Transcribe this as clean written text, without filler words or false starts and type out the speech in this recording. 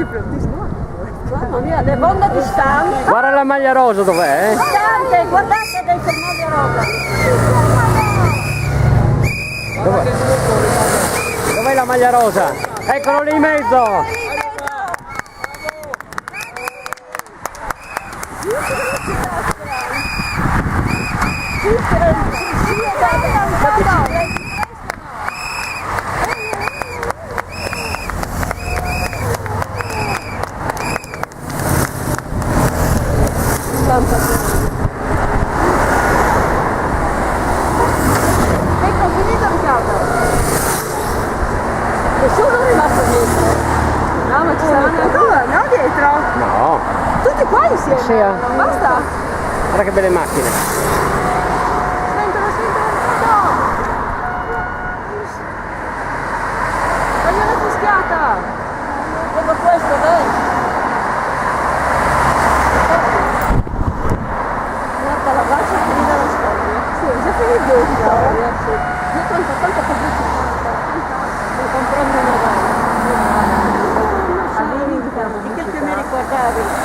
Mamma mia, le bonde di stampa. Guarda la maglia rosa dov'è? Guardate, guardate dei fermati rosa. Dov'è la maglia rosa? Eccolo lì in mezzo! Ecco, finito Riccardo. Nessuno è rimasto dietro. No, ma ci stavano ancora, no dietro? No! Tutti qua insieme. Sì, Non basta? Guarda che belle macchine! Sventola, no! Voglio una fischiata! Vedo questo, dai! Guarda la bacia è finita la storia. Sì, è già finita la storia, sì. Io tanta pubblicità, mi comprendo una roba. Di che mi ricordavi?